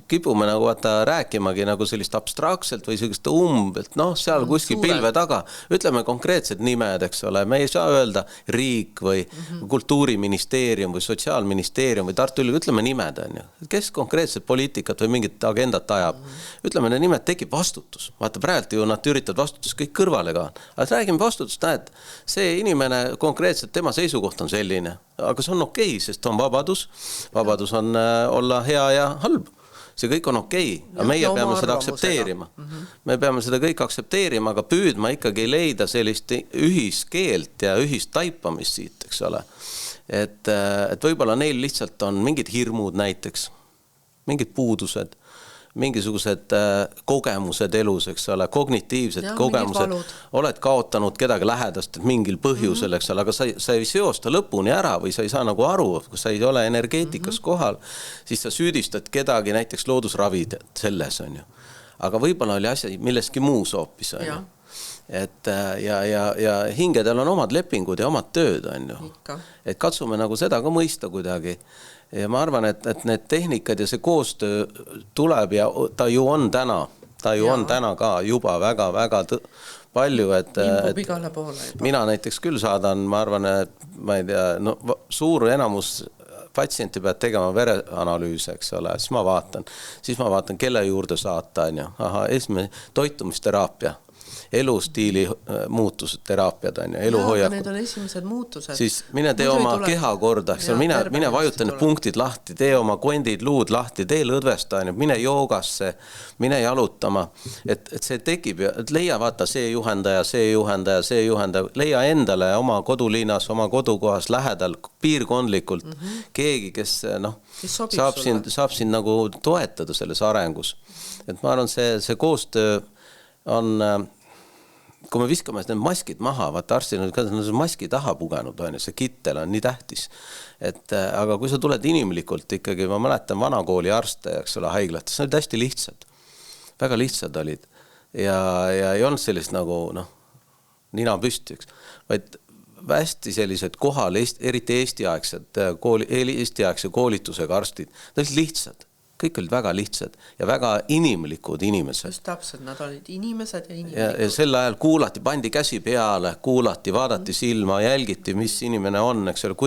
kipume nagu rääkimagi nagu sellist abstraktselt või sellist umbelt, seal kuskil pilve taga. Ütleme konkreetsed nimed, eks ole. Me ei saa öelda riik või kultuuriministeerium või sotsiaalministeerium või Tartu Ülikool, ütleme nimed, on ju. Kes konkreetset poliitikat või mingit agendat ajab. Ütleme, need nimed tekib vastutus. Vaata, praegu ju nad üritavad vastutus kõik kõrvale ka. Aga räägime vastutust, näed, see inimene konkreetselt tema seisukoht on selline, aga see on okei, sest on vabadus. Vabadus on olla hea ja halb. See kõik on okei, aga meie peame seda aktsepteerima. Me peame seda kõik aktsepteerima, aga püüdma ikkagi leida sellist ühiskeelt ja ühist taipamist siit, eks ole. Et võib-olla neil lihtsalt on mingid hirmud näiteks, mingid puudused, mingisugused kogemused elus, eks ole, kognitiivsed kogemused, oled kaotanud kedagi lähedast mingil põhjusel, eks ole, aga sa ei seosta lõpuni ära või sa ei saa nagu aru, kui sa ei ole energeetikas kohal, siis sa süüdistad kedagi näiteks loodusravid selles, on ju. Aga võib-olla oli asi milleski muus hoopis, on ju. Ja hingedel on omad lepingud ja omad tööd, on ju. Et katsume nagu seda ka mõista kuidagi. Ja ma arvan, et need tehnikad ja see koostöö tuleb ja ta ju on täna. Ta ju on täna ka juba väga-väga palju, et mina näiteks küll saadan, ma arvan, et ma ei tea, suur enamus patsienti peab tegema vereanalüüse, eks ole, siis ma vaatan, kelle juurde saata, on ju. Esimene toitumisteraapia. Elustiili muutused, teraapiad on ju, eluhoiakud. Need on esimesed muutused. Siis mine tee oma keha korda, mine vajuta need punktid lahti, tee oma kondid, luud lahti, tee lõdvesta, mine joogasse, mine jalutama. Et see tekib ja leia vaata see juhendaja, leia endale oma koduliinas, oma kodukohas lähedal, piirkondlikult keegi, kes saab sind nagu toetada selles arengus. Et ma arvan, see koostöö on... Kui me viskame need maskid maha, vaata arstil on ka maski taha pugenud, see kittel on nii tähtis. Aga kui sa tuled inimlikult ikkagi, ma mäletan vanakooli arste, eks ole, haiglates, see olid hästi lihtsad. Väga lihtsad olid. Ja ei olnud sellist nagu, nina püsti, vaid hästi sellised kohal, eriti eestiaegse koolitusega arstid. Nad olid lihtsad. Kõik olid väga lihtsad ja väga inimlikud inimesed. Just täpselt, nad olid inimesed ja inimlikud. Ja sel ajal kuulati, pandi käsi peale, kuulati, vaadati silma, jälgiti, mis inimene on, eks ole,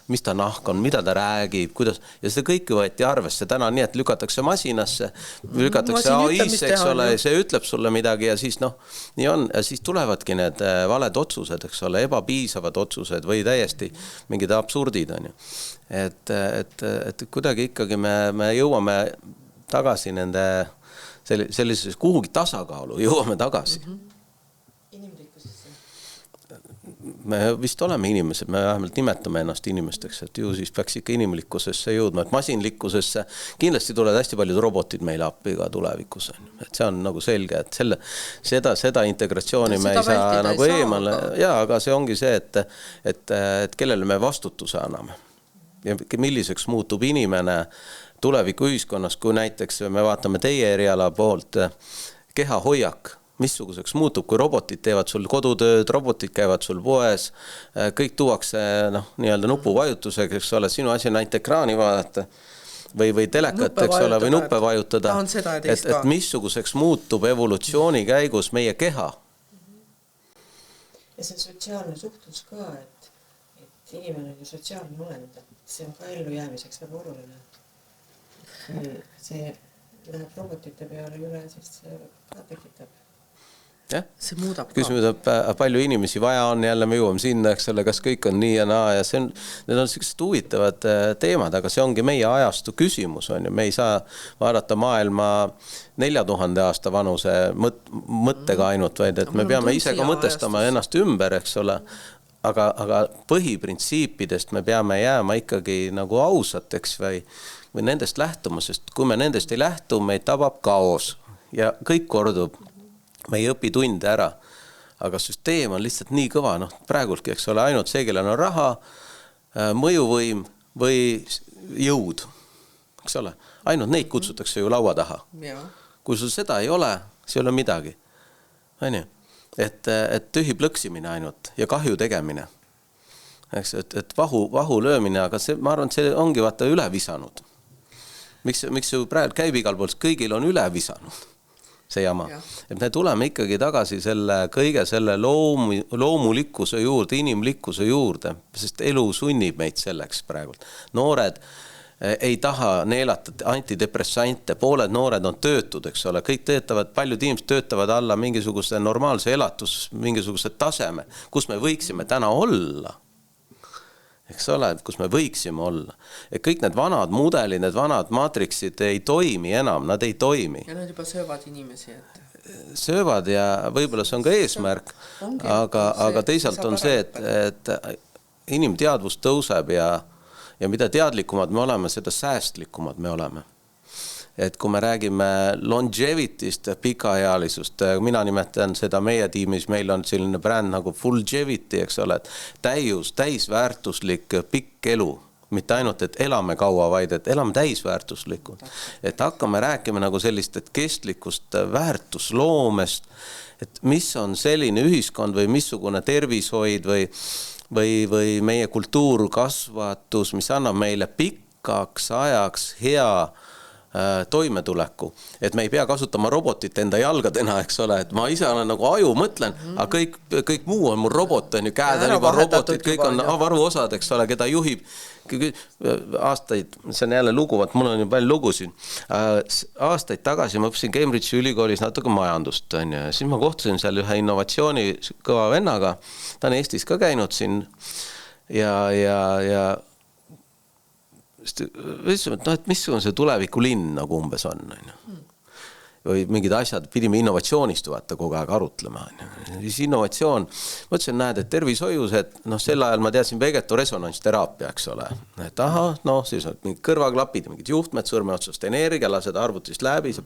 mis ta nahk on, mida ta räägib, kuidas, ja seda kõike võeti arvesse täna nii, et lükatakse masinasse, lükatakse AI-sse, eks ole, see ütleb sulle midagi ja siis nii on, ja siis tulevadki need valed otsused, eks ole, ebapiisavad otsused või täiesti mingid absurdid on ju. Et kuidagi ikkagi me jõuame tagasi nende sellises kuhugi tasakaalu, jõuame tagasi. Inimlikkusesse. Me vist oleme inimesed, me vähemalt nimetame ennast inimesteks, et ju siis peaks ikka inimlikkusesse jõudma, et masinlikkusesse kindlasti tulevad hästi paljud robotid meile appi ka tulevikus. Et see on nagu selge, et seda integratsiooni me ei saa nagu eemale. Jaa, aga see ongi see, et kellele me vastutuse anname. Ja milliseks muutub inimene tuleviku ühiskonnas, kui näiteks me vaatame teie eriala poolt kehahoiak missuguseks muutub, kui robotid teevad sul kodutööd, robotid käivad sul poes, kõik tuuakse nii-öelda nupuvajutusega, eks ole, sinu asi on ainult ekraani vaadata või telekat, eks ole, või nuppe vajutada, et missuguseks muutub evolutsiooni käigus meie keha. Ja see sotsiaalne suhtlus ka, et inimene on ju sotsiaalne olend, et see on ka ellu jäämiseks väga oluline. See läheb robotite peale üle, sest see ka tekitab. Ja? See muudab ka. Küsimused, palju inimesi vaja on, jälle me jõuame sinna, eks ole, kas kõik on nii ja naa ja need on sellised huvitavad teemad, aga see ongi meie ajastu küsimus, on ju. Me ei saa vaadata maailma 4000 aasta vanuse mõttega ainult, vaid et me peame ise ka mõtestama ennast ümber, eks ole. Aga põhiprintsiipidest me peame jääma ikkagi nagu ausateks või nendest lähtuma, sest kui me nendest ei lähtu, meid tabab kaos ja kõik kordub. Me ei õpi tunde ära, aga süsteem on lihtsalt nii kõva, praegultki, eks ole, ainult see, kellel on raha, mõjuvõim või jõud, eks ole, ainult neid kutsutakse ju laua taha. Kui sul seda ei ole, see ei ole midagi, et tühi plõksimine ainult ja kahju tegemine, eks, et vahu löömine, aga see, ma arvan, et see ongi vaata üle visanud. Miks ju praegu käib igal pool, kõigil on üle visanud see jama. Et me tuleme ikkagi tagasi kõige selle loomulikkuse juurde, inimlikkuse juurde, sest elu sunnib meid selleks praegu. Noored ei taha neelata antidepressante, pooled noored on töötud, eks ole, kõik töötavad, paljud inimesed töötavad alla mingisuguse normaalse elatus, mingisuguse taseme, kus me võiksime täna olla. Eks ole, kus me võiksime olla. Et kõik need vanad mudelid, need vanad maatriksid ei toimi enam, nad ei toimi. Ja nad juba söövad inimesi. Söövad ja võib-olla see on ka eesmärk, aga teisalt on see, et inimteadvus tõuseb ja mida teadlikumad me oleme, seda säästlikumad me oleme. Et kui me räägime longevity'st, pikaealisust, mina nimetan seda meie tiimis, meil on selline bränd nagu Fullgevity, eks ole, et täisväärtuslik pikk elu. Mitte ainult, et elame kaua, vaid et elame täisväärtuslikult. Et hakkame rääkima nagu sellist kestlikust väärtusloomest, et mis on selline ühiskond või missugune tervishoid või meie kultuurkasvatus, mis annab meile pikkaks ajaks hea toimetuleku, et me ei pea kasutama robotit enda jalgadena, eks ole, et ma ise olen nagu aju mõtlen, aga kõik muu on mul robot, on ju, käed on juba robotid, kõik on varuosad, eks ole, keda juhib aastaid, see on jälle lugu, mul on ju palju lugusid, aastaid tagasi ma õppisin Cambridge'i ülikoolis natuke majandust, on ju, siis ma kohtusin seal ühe innovatsiooni kõva vennaga, ta on Eestis ka käinud siin ja et mis on see tuleviku linn nagu umbes on, või mingid asjad, pidime innovatsioonist vaata kogu aeg arutlema. Siis innovatsioon, mõtlesin, näed, et tervishoius, et sel ajal ma teadsin vegeto-resonantsteraapia, eks ole. Et siis on mingid kõrvaklapid, mingid juhtmed, sõrme otsast energia, lased arvutist läbi, see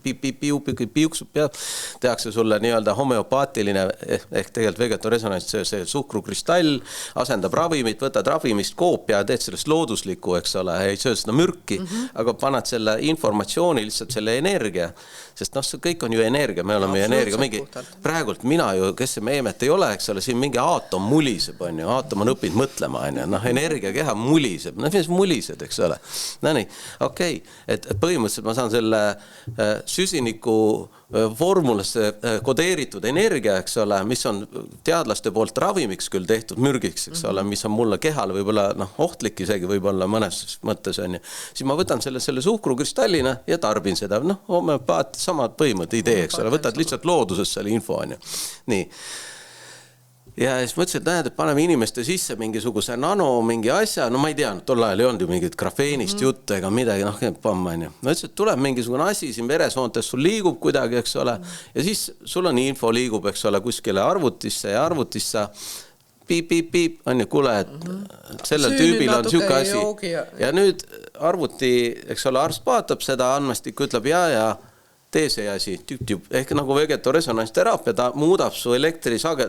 piuksub peab, tehakse sulle nii-öelda homeopaatiline, ehk tegelikult vegeto-resonants, see suhkrukristall, asendab ravimit, võtad ravimist koopia, teed sellest looduslikku, eks ole, ei söö seda mürki, aga paned selle informatsiooni, lihtsalt selle energia, sest see kõik on ju energia, me oleme ju energia, mingi praegult mina ju, kes see meemet ei ole, eks ole, siin mingi aatom muliseb, on ju, aatom on õppinud mõtlema, on ju, energiakeha muliseb, mis mulised, eks ole. Nii, okei, et põhimõtteliselt ma saan selle süsiniku formulasse kodeeritud energia, eks ole, mis on teadlaste poolt ravimiks küll tehtud mürgiks, eks ole, mis on mulle kehale võib-olla ohtlik isegi võib-olla mõnes mõttes on ju. Siis ma võtan selle suhkrukristallina ja tarbin seda, homeopaat, samad põhimõtte idee, eks ole, võtad lihtsalt loodusest selle info on ju. Nii. Ja siis mõtlesin, et näed, et paneme inimeste sisse mingisuguse mingi asja, ma ei tea, tol ajal ei olnud ju mingit grafeenist juttu ega midagi, pamm on ju. Mõtlesin, et tuleb mingisugune asi, siin veresoontes sul liigub kuidagi, eks ole, ja siis sul on info liigub, eks ole, kuskile arvutisse ja arvutisse piip, on ju, kuule, et sellel tüübil on siuke asi. Ja nüüd arvuti, eks ole, arst vaatab seda andmestikku, ütleb ja tee see asi, ehk nagu vegeto-resonantsteraapia, ta muudab su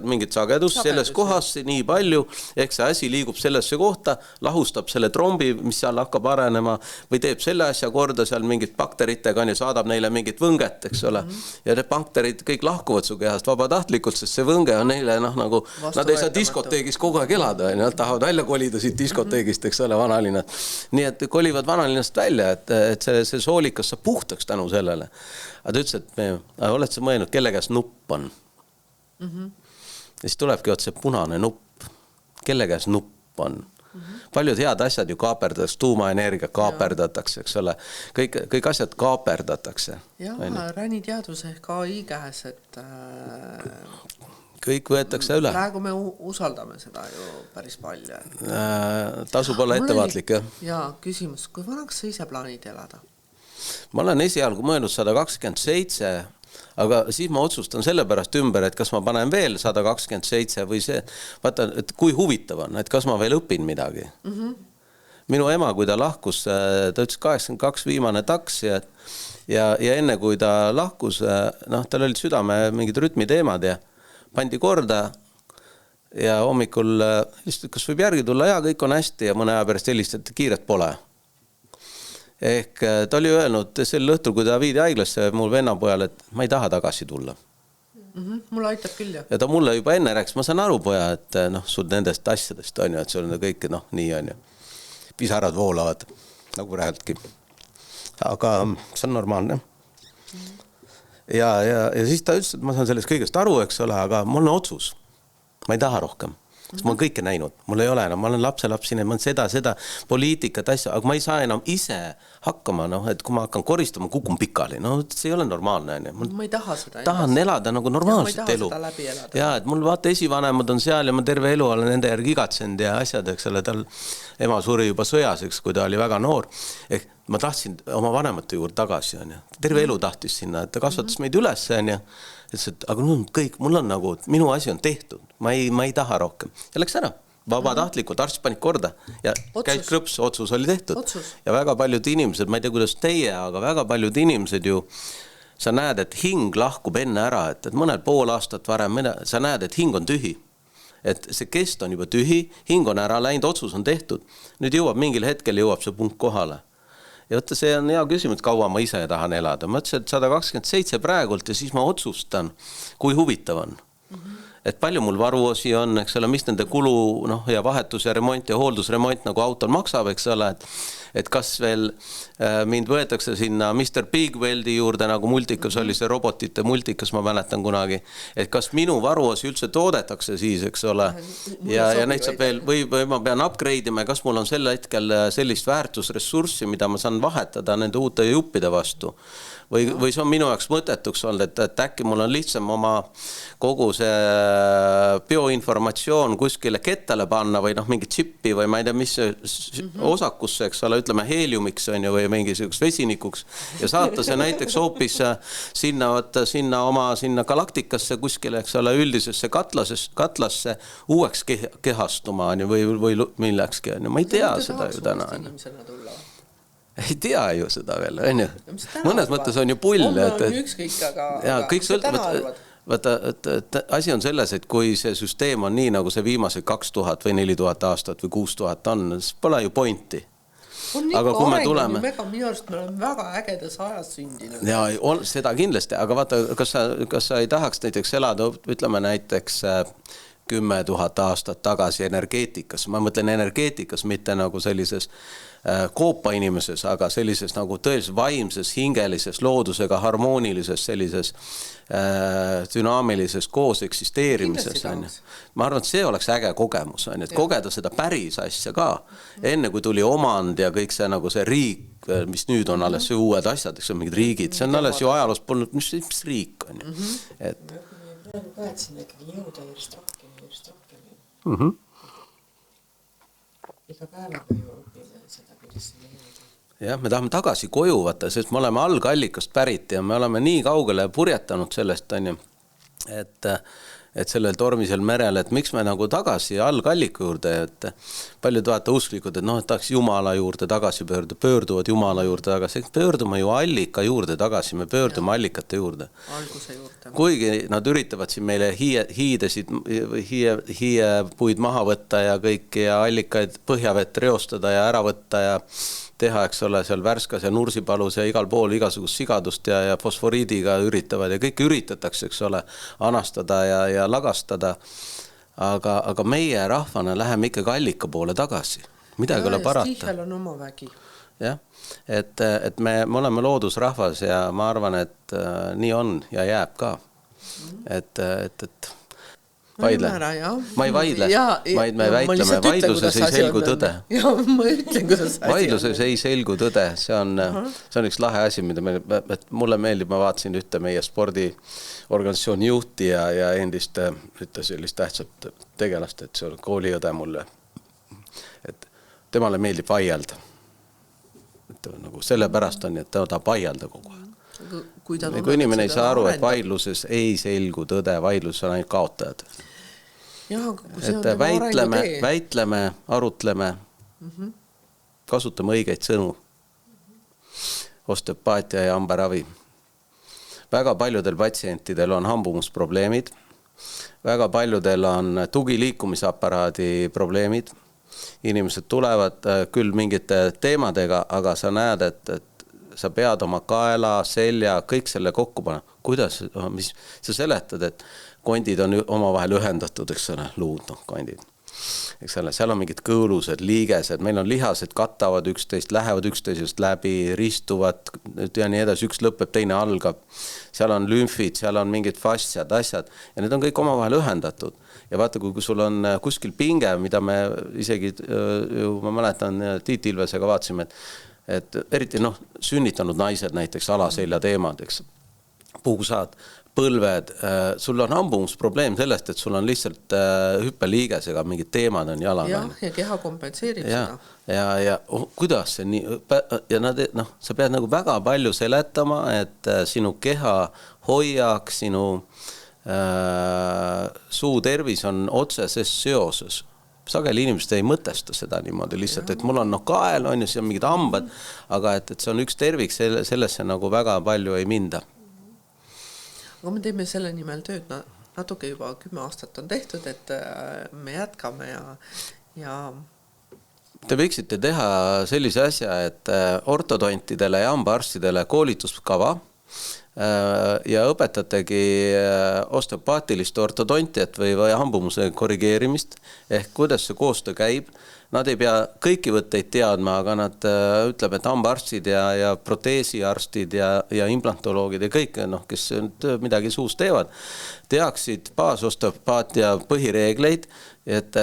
mingit sagedust selles kohas nii palju, ehk see asi liigub sellesse kohta, lahustab selle trombi, mis seal hakkab arenema, või teeb selle asja korda seal mingit bakteritega ja saadab neile mingit võnget, eks ole. Ja need bakterid kõik lahkuvad su kehast vabatahtlikult, sest see võnge on neile nagu, nad ei saa diskoteegis kogu aeg elada, nad tahavad välja kolida siit diskoteegist, eks ole, vanalinnad. Nii et kolivad vanalinnast välja, et see soolikas saab puhtaks tänu sellele. Aga ta ütles, et oled sa mõelnud, kelle käes nupp on? Ja siis tulebki see punane nupp. Kelle käes nupp on? Paljud head asjad ju kaaperdatakse, tuumaenergia kaaperdatakse, eks ole. Kõik asjad kaaperdatakse. Jah, räniteadus ehk AI käes, et kõik võetakse üle. Praegu me usaldame seda ju päris palju. Tasub olla ettevaatlik, jah? Jaa, küsimus, kui vanaks sa ise plaanid elada? Ma olen esialgu mõelnud 127, aga siis ma otsustan selle pärast ümber, et kas ma panen veel 127 või see, vaata, et kui huvitav on, et kas ma veel õpin midagi. Minu ema, kui ta lahkus, ta ütles 82 viimane taks ja enne kui ta lahkus, tal olid südame mingid rütmiteemad ja pandi korda ja hommikul kas võib järgi tulla ja kõik on hästi ja mõne aja pärast helistati, kiiret pole. Ehk ta oli öelnud sel õhtul, kui ta viidi haiglasse mul vennapojal, et ma ei taha tagasi tulla. Mulle aitab küll, jah. Ja ta mulle juba enne rääkis, ma saan aru, poja, et sul nendest asjadest on ju, et sul on kõik nii on ju. Pisarad voolavad, nagu rääldki. Aga see on normaalne. Ja siis ta ütles, et ma saan sellest kõigest aru, eks ole, aga mul on otsus. Ma ei taha rohkem. Sest ma olen kõike näinud, mul ei ole enam, ma olen lapselapsine, ma olen seda poliitikat asja, aga ma ei saa enam ise hakkama, et kui ma hakkan koristama, kukun pikali, see ei ole normaalne. Ma ei taha seda. Tahan elada nagu normaalset elu. Ja, et mul vaata esivanemad on seal ja ma terve elu olen nende järgi igatsenud ja asjad, eks ole, tal ema suri juba sõjaseks, kui ta oli väga noor. Ehk ma tahtsin oma vanemate juurde tagasi, terve elu tahtis sinna, et ta kasvatas meid üles, aga kõik, mul on nagu, minu asi on tehtud, ma ei taha rohkem. Ja läks ära, vabatahtlikult, arst panid korda ja käis krõps, otsus oli tehtud. Ja väga paljud inimesed, ma ei tea, kuidas teie, aga väga paljud inimesed ju, sa näed, et hing lahkub enne ära, et mõnel pool aastat varem, sa näed, et hing on tühi. Et see kest on juba tühi, hing on ära läinud, otsus on tehtud. Nüüd mingil hetkel jõuab see punkt kohale. Ja võtta, see on hea küsimus, et kaua ma ise tahan elada. Ma ütlesin, et 127 praegult ja siis ma otsustan, kui huvitav on. Et palju mul varuosi on, eks ole, mis nende kulu ja vahetus ja remont ja hooldusremont nagu autol maksab, eks ole, et kas veel mind võetakse sinna Mr. Bigweldi juurde, nagu multikas oli see robotite multikas, ma mäletan kunagi, et kas minu varuosi üldse toodetakse siis, eks ole, ja neid saab veel, või ma pean upgrade ima, kas mul on sel hetkel sellist väärtusressurssi, mida ma saan vahetada nende uute juppide vastu. Või see on minu jaoks mõtetuks olnud, et äkki mul on lihtsam oma kogu see bioinformatsioon kuskile kettale panna või mingi chippi või ma ei tea, mis osakusse, eks ole, ütleme heeliumiks on ju, või mingisugust vesinikuks ja saata see näiteks hoopis sinna galaktikasse kuskile, eks ole, üldisesse katlasse uueks kehastuma või millekski. Ma ei tea seda ju täna. Ei tea ju seda veel, on ju. Mõnes mõttes on ju pull. Kõik sõltub, vaata, asi on selles, et kui see süsteem on nii, nagu see viimased 2000 või 4000 aastat või 6000 on, siis pole ju pointi. On ikka arengu, minu arust me oleme väga ägedas ajas sündinud. Ja, seda kindlasti, aga vaata, kas sa ei tahaks näiteks elada, ütleme näiteks 10 000 aastat tagasi energeetikas. Ma mõtlen energeetikas, mitte nagu sellises koopa inimeses, aga sellises nagu tõelises vaimses, hingelises, loodusega harmoonilises, sellises dünaamilises koos eksisteerimises. Ma arvan, et see oleks äge kogemus, et kogeda seda päris asja ka. Enne kui tuli omand ja kõik see nagu see riik, mis nüüd on alles see uued asjad, eks on mingid riigid, see on alles ju ajaloos polnud, mis riik on. Praegu ka, et sinna ikkagi jõuda järjest rohkem. Iga päevaga ju õppida seda, kuidas sinna jõuda. Jah, me tahame tagasi koju vaata, sest me oleme algallikast pärit ja me oleme nii kaugele purjetanud sellest, et et sellel tormisel merel, et miks me nagu tagasi algalliku juurde, et paljud vaata usklikud, et noh, et tahaks Jumala juurde tagasi pöörduvad Jumala juurde tagasi, pöördume ju allika juurde tagasi, me pöördume allikate juurde. Alguse juurde. Kuigi nad üritavad siin meile hiiepuid maha võtta ja kõiki ja allikaid põhjavett reostada ja ära võtta ja teha, eks ole, seal Värskas ja Nursipalus ja igal pool igasugust sigadust ja fosforiidiga üritavad ja kõike üritatakse, eks ole, anastada ja lagastada. Aga meie rahvana läheme ikkagi allika poole tagasi. Midagi ole parata. Stiihel on oma vägi. Jah, et me oleme loodusrahvas ja ma arvan, et nii on ja jääb ka. Et vaidle. Ma ei vaidle, vaid me väitleme, vaidluses ei selgu tõde. Ja ma ütlen, kuidas asi vaidluses ei selgu tõde, see on üks lahe asi, mida mulle meeldib, ma vaatasin ühte meie spordiorganisatsiooni juhti ja endist ühte sellist tähtsat tegelast, et see on kooliõde mulle, et temale meeldib vaielda. Nagu sellepärast on, et ta tahab vaielda kogu aeg. Kui inimene ei saa aru, et vaidluses ei selgu tõde, vaidluses on ainult kaotajad. Et väitleme, arutleme, kasutame õigeid sõnu. Osteopaatia ja hambaravi. Väga paljudel patsientidel on hambumusprobleemid. Väga paljudel on tugiliikumisaparaadi probleemid. Inimesed tulevad küll mingite teemadega, aga sa näed, et sa pead oma kaela, selja, kõik selle kokku panna. Kuidas, mis sa seletad, et kondid on omavahel ühendatud, eks ole, luud, kondid. Eks ole, seal on mingid kõõlused, liigesed, meil on lihased kattavad üksteist, lähevad üksteisest läbi, ristuvad ja nii edasi, üks lõpeb, teine algab. Seal on lümfid, seal on mingid fastsiad, asjad ja need on kõik omavahel ühendatud. Ja vaata, kui sul on kuskil pinge, mida me isegi, ma mäletan, Tiit Ilvesega vaatasime, et eriti sünnitanud naised näiteks alaselja teemad, eks, puusad, põlved, sul on hambumusprobleem sellest, et sul on lihtsalt hüppeliigesega mingid teemad on jalal. Ja keha kompenseerib seda. Ja kuidas see nii, ja sa pead nagu väga palju seletama, et sinu keha hoiaks, sinu suu tervis on otseses seoses. Sageli inimesed ei mõtesta seda niimoodi lihtsalt, et mul on kael, on ju, siis on mingid hambad, aga et see on üks tervik, sellesse nagu väga palju ei minda. Aga me teeme selle nimel tööd, natuke juba 10 aastat on tehtud, et me jätkame ja... Te võiksite teha sellise asja, et ortodontidele ja hambaarstidele koolituskava ja õpetategi osteopaatilist ortodontiat või hambumuse korrigeerimist ehk kuidas see koostöö käib. Nad ei pea kõiki võtteid teadma, aga nad ütleb, et hambaarstid ja proteesiarstid ja implantoloogid ja kõik, kes midagi suus teevad, teaksid baasosteopaatia põhireegleid, et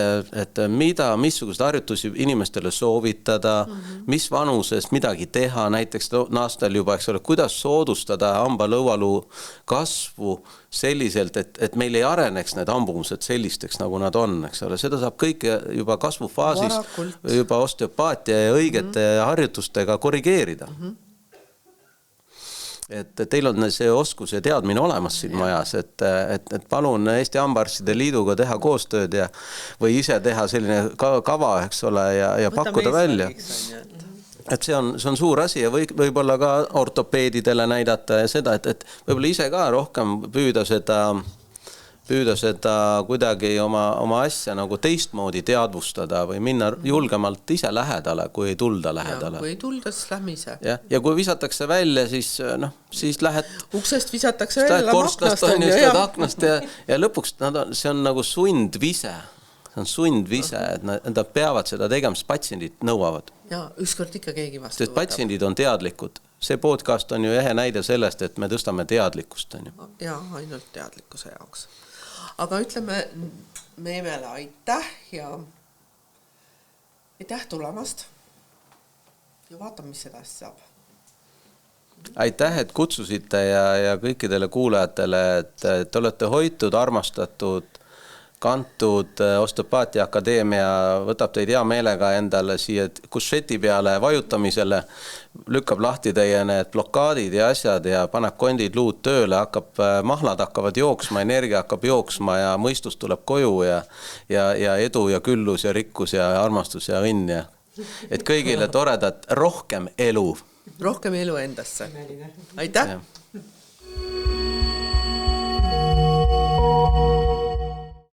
missugused harjutusi inimestele soovitada, mis vanuses midagi teha, näiteks naastel juba, eks ole, kuidas soodustada hambalõualuu kasvu selliselt, et meil ei areneks need hambumused sellisteks, nagu nad on, eks ole. Seda saab kõike juba kasvufaasis, juba osteopaatia ja õigete harjutustega korrigeerida. Et teil on see oskus ja teadmine olemas siin majas, et palun Eesti Hambaarstide Liiduga teha koostööd või ise teha selline kava, eks ole, ja pakkuda välja. Et see on suur asi ja võib-olla ka ortopeedidele näidata ja seda, et võib-olla ise ka rohkem püüda seda kuidagi oma asja nagu teistmoodi teadvustada või minna julgemalt ise lähedale, kui ei tulda lähedale. Ja kui ei tulda, siis lähme ise. Ja kui visatakse välja, siis lähed... Uksest visatakse välja, aknast ja lõpuks see on nagu sundvise. See on sundvise, et nad peavad seda tegema, sest patsiendid nõuavad. Ja ükskord ikka keegi vastu võtab. Patsiendid on teadlikud. See podcast on ju ehe näide sellest, et me tõstame teadlikkust. Ja ainult teadlikkuse jaoks. Aga ütleme Meemele aitäh ja aitäh tulemast ja vaatame, mis edasi saab. Aitäh, et kutsusite ja kõikidele kuulajatele, et olete hoitud, armastatud kantud Osteopaatia Akadeemia võtab teid hea meelega endale siia kušeti peale vajutamisele, lükkab lahti teie need blokaadid ja asjad ja paneb kondid luud tööle, mahlad hakkavad jooksma, energia hakkab jooksma ja mõistus tuleb koju ja edu ja küllus ja rikkus ja armastus ja õnn ja et kõigile toredat rohkem elu. Rohkem elu endasse. Aitäh!